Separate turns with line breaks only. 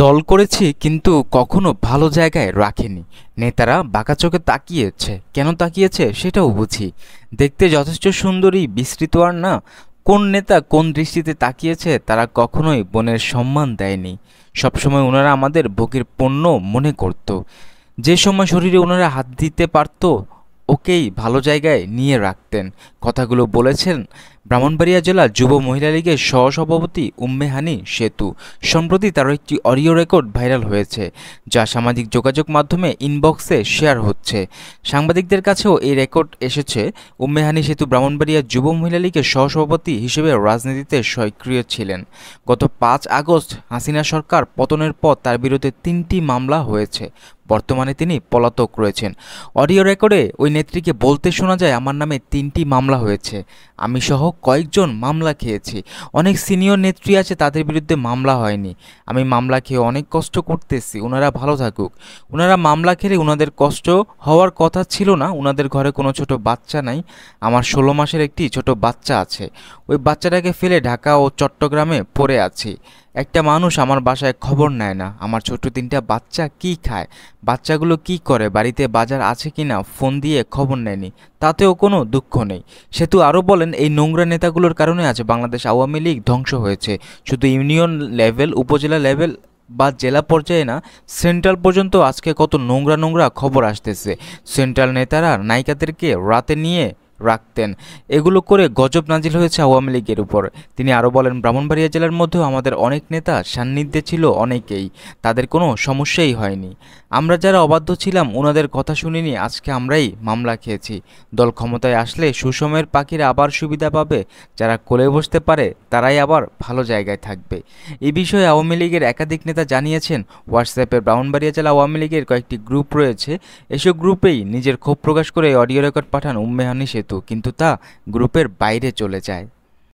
দল করেছি কিন্তু কখনো ভালো জায়গায় রাখেনি। নেতারা বাঁকা চোখে তাকিয়েছে, কেন তাকিয়েছে সেটাও বুঝি। দেখতে যথেষ্ট সুন্দরী, বিস্তৃত আর না। কোন নেতা কোন দৃষ্টিতে তাকিয়েছে তারা কখনোই বোনের সম্মান দেয়নি। সবসময় ওনারা আমাদের ভোগের পণ্য মনে করত। যে সময় শরীরে ওনারা হাত দিতে পারতো ওকেই ভালো জায়গায় নিয়ে রাখতেন। কথাগুলো বলেছেন ব্রাহ্মণবাড়িয়া জেলা যুব মহিলা লীগের সহসভাপতি উম্মে হানি সেতু। সম্প্রতি তার একটি অডিও রেকর্ড ভাইরাল হয়েছে, যা সামাজিক যোগাযোগ মাধ্যমে ইনবক্সে শেয়ার হচ্ছে। সাংবাদিকদের কাছেও এই রেকর্ড এসেছে। উম্মে হানি সেতু ব্রাহ্মণবাড়িয়া যুব মহিলা লীগের সহসভাপতি হিসেবে রাজনীতিতে সক্রিয় ছিলেন। গত 5 আগস্ট হাসিনা সরকার পতনের পর তার বিরুদ্ধে 3টি মামলা হয়েছে। বর্তমানে তিনি পলাতক রয়েছেন। অডিও রেকর্ডে ওই নেত্রীকে বলতে শোনা যায়, আমার নামে 3টি মামলা হয়েছে, আমি সহ কয়েকজন মামলা খেয়েছি। অনেক সিনিয়র নেত্রী আছে তাদের বিরুদ্ধে মামলা হয়নি। আমি মামলা খেয়ে অনেক কষ্ট করতেছি, ওনারা ভালো থাকুক। ওনারা মামলা খেলে ওনাদের কষ্ট হওয়ার কথা ছিল না। ওনাদের ঘরে কোনো ছোট বাচ্চা নাই। আমার 16 মাসের একটি ছোট বাচ্চা আছে। ওই বাচ্চাটাকে ফেলে ঢাকা ও চট্টগ্রামে পড়ে আছি। একটা মানুষ আমার বাসায় খবর নেয় না। আমার ছোট 3টা বাচ্চা কি খায়, বাচ্চাগুলো কি করে, বাড়িতে বাজার আছে কিনা ফোন দিয়ে খবর নেয়নি। তাতেও কোনো দুঃখ নেই। সেতু আরও বলেন, এই নোংরা নেতাগুলোর কারণে আজ বাংলাদেশ আওয়ামী লীগ ধ্বংস হয়েছে। শুধু ইউনিয়ন লেভেল, উপজেলা লেভেল বা জেলা পর্যায়ে না, সেন্ট্রাল পর্যন্ত আজকে কত নোংরা নোংরা খবর আসতেছে। সেন্ট্রাল নেতারা নায়িকাদেরকে রাতে নিয়ে রাখতেন। এগুলো করে গজব নাজিল হয়েছে আওয়ামী লীগের উপর। তিনি আরও বলেন, ব্রাহ্মণবাড়িয়া জেলার মধ্যেও আমাদের অনেক নেতা সান্নিধ্যে ছিল অনেকেই, তাদের কোনো সমস্যাই হয়নি। আমরা যারা অবাধ্য ছিলাম ওনাদের কথা শুনিনি, আজকে আমরাই মামলা খেয়েছি। দল ক্ষমতায় আসলে সুসময়ের পাখিরা আবার সুবিধা পাবে। যারা কোলে বসতে পারে তারাই আবার ভালো জায়গায় থাকবে। এই বিষয়ে আওয়ামী লীগের একাধিক নেতা জানিয়েছেন। হোয়াটসঅ্যাপে ব্রাহ্মণবাড়িয়া জেলা আওয়ামী লীগের কয়েকটি গ্রুপ রয়েছে। এসব গ্রুপেই নিজের ক্ষোভ প্রকাশ করে অডিও রেকর্ড পাঠান উম্মে হানি সেতু, কিন্তু তা গ্রুপের বাইরে চলে যায়।